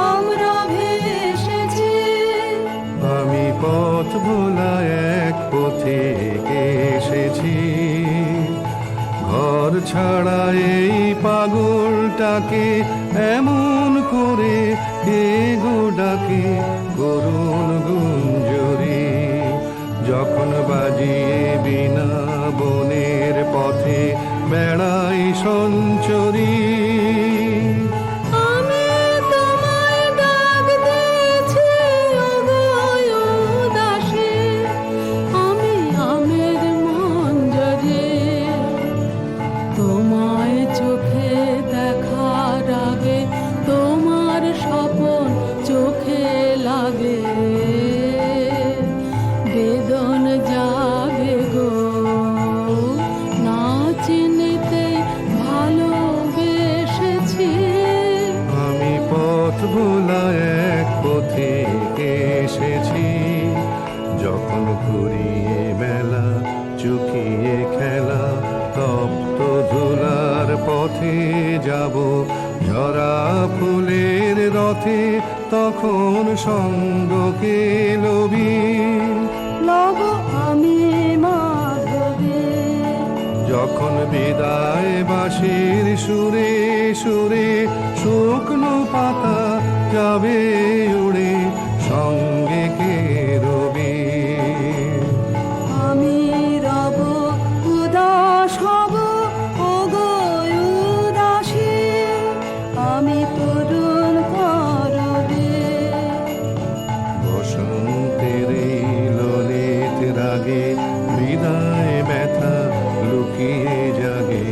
আমরা ভেসেছি। আমি পথ ভোলা এক পথিক এসেছি, ঘর ছাড়া এই পাগলটাকে এমন করে কে গো ডাকে করুণ গুঞ্জরি, যখন বাজিয়ে বিনা বনের পথে বেড়াই সঞ্চরী। আমি তোমায় ডাক দিয়েছি ওগো উদাসী, আমি আমের মঞ্জরি, তোমায় চোখে দেখার আগে তোমার স্বপন চোখে লাগে, বেদন জাগে গো না চিনিতেই ভালোবেসেছি। আমি পথ ভোলা এক পথিক এসেছি, যখন ঘুরিয়ে মেলা চুকিয়ে খেলা, তপ্ত ধুলার পথে যাব ঝরা ফুলের রথে, তখন সঙ্গ কে লবি লব আমি মাধবী, যখন বিদায় বাঁশির সুরে সুরে শুকনো পাতা যাবে উড়ে, সঙ্গে কে রবি। আমি রব উদাস হব ওগো উদাসী, আমি তরুণ করবে। বসন্তের এই ললিত রাগে বিদায় ব্যথা লুকিয়ে জাগে,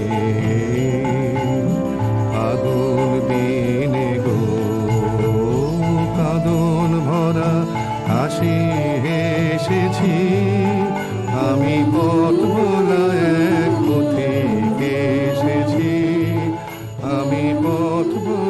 আগুন দিনে গো কাঁদন ভরা হাসি হেসেছি। আমি পথ ভোলা এক পথিক এসেছি, আমি পথ ভোলা